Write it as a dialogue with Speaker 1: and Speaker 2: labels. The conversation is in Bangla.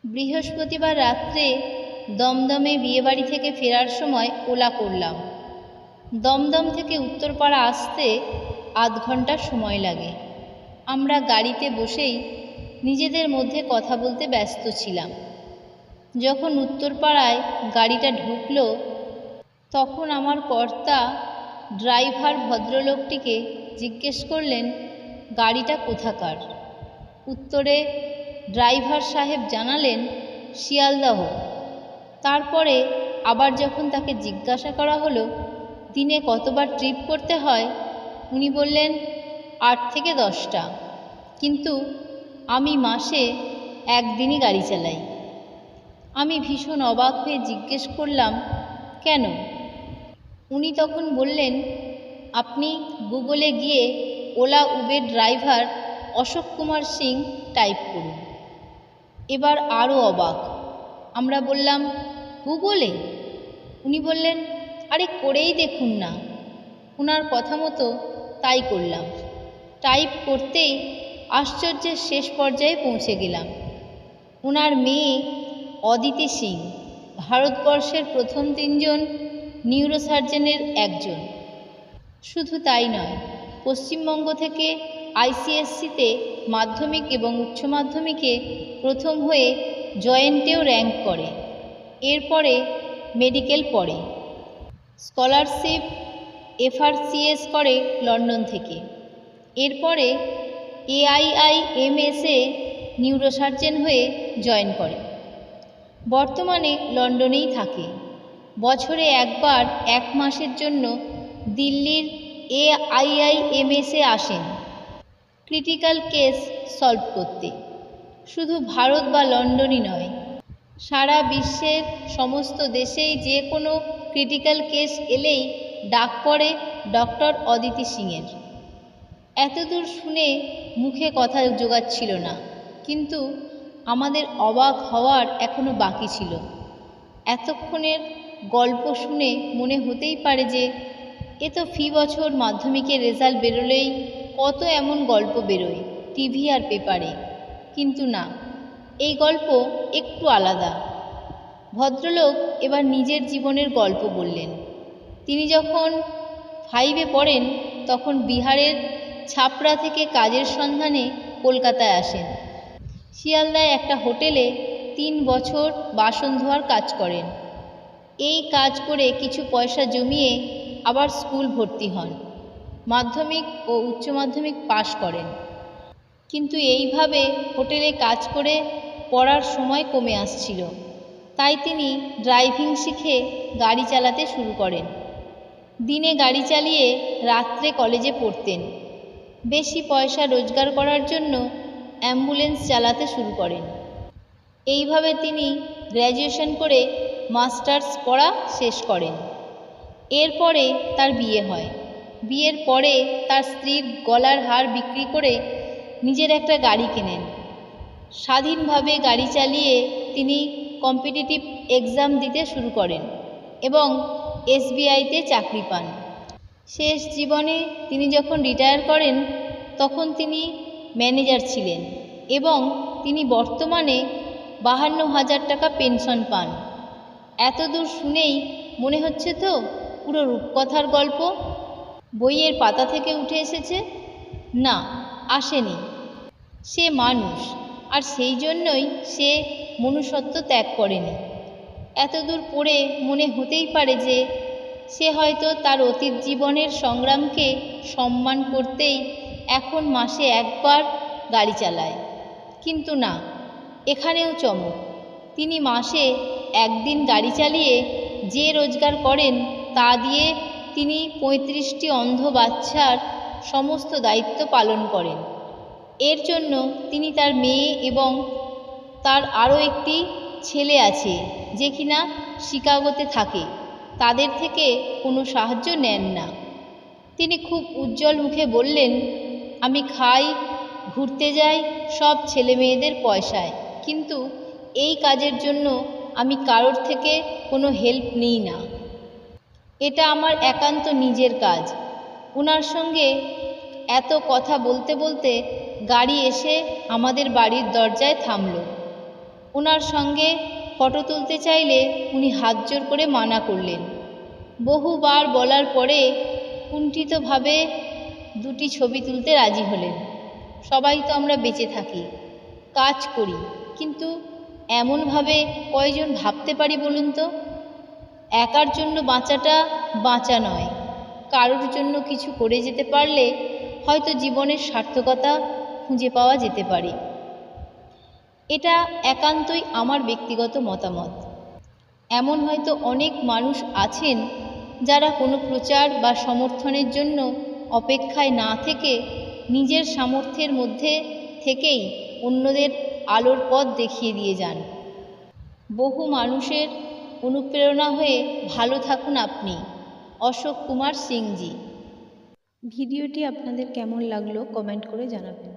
Speaker 1: বৃহস্পতিবার রাত্রে দমদমে বিয়েবাড়ি থেকে ফেরার সময় ওলা করলাম। দমদম থেকে উত্তরপাড়া আসতে আধ ঘন্টা সময় লাগে। আমরা গাড়িতে বসেই নিজেদের মধ্যে কথা বলতে ব্যস্ত ছিলাম। যখন উত্তরপাড়ায় গাড়িটা ঢুকলো তখন আমার কর্তা ড্রাইভার ভদ্রলোকটিকে জিজ্ঞেস করলেন গাড়িটা কোথাকার। উত্তরে ড্রাইভার সাহেব জানালেন শিয়ালদহ। তারপরে আবার যখন তাকে জিজ্ঞাসা করা হলো দিনে কতবার ট্রিপ করতে হয়, উনি বললেন 8 থেকে 10টা, কিন্তু আমি মাসে একদিনই গাড়ি চালাই। আমি ভীষণ অবাক হয়ে জিজ্ঞেস করলাম কেন? উনি তখন বললেন আপনি গুগলে গিয়ে Ola Uber driver Ashok Kumar Singh type করুন। এবার আরও অবাক। আমরা বললাম গুগলে? উনি বললেন আরে করেই দেখুন না। ওনার কথা মতো তাই করলাম। টাইপ করতেই আশ্চর্যের শেষ পর্যায়ে পৌঁছে গেলাম। ওনার মেয়ে অদিতি সিং ভারতবর্ষের প্রথম 3 জন নিউরোসার্জনের একজন। শুধু তাই নয়, পশ্চিমবঙ্গ থেকে আইসিএসসিতে মাধ্যমিক এবং উচ্চ মাধ্যমিকে প্রথম হয়ে জয়েন্টেও র্যাঙ্ক করে। এরপরে মেডিকেল পড়ে, স্কলারশিপ এফআরসিএস করে লন্ডন থেকে। এরপরে AIIMS-এ নিউরোসার্জন হয়ে জয়েন করে। বর্তমানে লন্ডনেই থাকে। বছরে একবার 1 মাসের জন্য দিল্লির AIIMS-এ আসেন ক্রিটিক্যাল কেস সলভ করতে। শুধু ভারত বা লন্ডনই নয়, সারা বিশ্বের সমস্ত দেশেই যে কোনো ক্রিটিক্যাল কেস এলেই ডাক পড়ে ডক্টর অদিতি সিংয়ের। এতদূর শুনে মুখে কথা জোগাচ্ছিল না, কিন্তু আমাদের অবাক হওয়ার এখনো বাকি ছিল। এতক্ষণের গল্প শুনে মনে হতেই পারে যে এ তো ফি বছর মাধ্যমিকের রেজাল্ট বেরোলেই কত এমন গল্প বেরোয় টিভি আর পেপারে, কিন্তু না, এই গল্প একটু আলাদা। ভদ্রলোক এবার নিজের জীবনের গল্প বললেন। তিনি যখন 5-এ পড়েন তখন বিহারের ছাপড়া থেকে কাজের সন্ধানে কলকাতায় আসেন। শিয়ালদায় একটা হোটেলে 3 বছর বাসন ধোয়ার কাজ করেন। এই কাজ করে কিছু পয়সা জমিয়ে আবার স্কুল ভর্তি হন, মাধ্যমিক ও উচ্চ মাধ্যমিক পাশ করেন। কিন্তু এইভাবে হোটেলে কাজ করে পড়ার সময় কমে আসছিল, তাই তিনি ড্রাইভিং শিখে গাড়ি চালাতে শুরু করেন। দিনে গাড়ি চালিয়ে রাত্রে কলেজে পড়তেন। বেশি পয়সা রোজগার করার জন্য অ্যাম্বুলেন্স চালাতে শুরু করেন। এইভাবে তিনি গ্র্যাজুয়েশন করে মাস্টার্স পড়া শেষ করেন। এরপরে তার বিয়ে হয়। বিয়ের পরে তার স্ত্রীর গলার হার বিক্রি করে নিজের একটা গাড়ি কেনেন। স্বাধীনভাবে গাড়ি চালিয়ে তিনি কম্পিটিটিভ এক্সাম দিতে শুরু করেন এবং SBI-তে চাকরি পান। শেষ জীবনে তিনি যখন রিটায়ার করেন তখন তিনি ম্যানেজার ছিলেন এবং তিনি বর্তমানে 52,000 টাকা পেনশন পান। এতদূর শুনেই মনে হচ্ছে তো পুরো রূপকথার গল্প বইয়ের পাতা থেকে উঠে এসেছে। না, আসেনি। সে মানুষ, আর সেই জন্যই সে মনুষ্যত্ব ত্যাগ করেনি। এতদূর পড়ে মনে হতেই পারে যে সে হয়তো তার অতীত জীবনের সংগ্রামকে সম্মান করতেই এখন মাসে একবার গাড়ি চালায়। কিন্তু না, এখানেও চমক। তিনি মাসে একদিন গাড়ি চালিয়ে যে রোজগার করেন তা দিয়ে তিনি 35টি অন্ধ বাচ্চার সমস্ত দায়িত্ব পালন করেন। এর জন্য তিনি তার মেয়ে এবং তার আরও একটি ছেলে আছে যে কিনা শিকাগোতে থাকে, তাদের থেকে কোনো সাহায্য নেন না। তিনি খুব উজ্জ্বল মুখে বললেন, আমি খাই, ঘুরতে যাই সব ছেলে মেয়েদের পয়সায়, কিন্তু এই কাজের জন্য আমি কারোর থেকে কোনো হেল্প নিই না। এটা আমার একান্ত নিজের কাজ। ওনার সঙ্গে এত কথা বলতে বলতে গাড়ি এসে আমাদের বাড়ির দরজায় থামল। ওনার সঙ্গে ফটো তুলতে চাইলে উনি হাত জোর করে মানা করলেন। বহুবার বলার পরে কুণ্ঠিতভাবে দুটি ছবি তুলতে রাজি হলেন। সবাই তো আমরা বেঁচে থাকি, কাজ করি, কিন্তু এমনভাবে কয়জন ভাবতে পারি বলুন তো? একার জন্য বাঁচাটা বাঁচা নয়, কারোর জন্য কিছু করে যেতে পারলে হয়তো জীবনের সার্থকতা খুঁজে পাওয়া যেতে পারে। এটা একান্তই আমার ব্যক্তিগত মতামত। এমন হয়তো অনেক মানুষ আছেন যারা কোনো প্রচার বা সমর্থনের জন্য অপেক্ষায় না থেকে নিজের সামর্থ্যের মধ্যে থেকেই অন্যদের আলোর পথ দেখিয়ে দিয়ে যান। বহু মানুষের অনুপ্রেরণা হয়ে ভালো থাকুন আপনি। অশোক কুমার সিংজি। ভিডিওটি আপনাদের কেমন লাগলো কমেন্ট করে জানাবেন।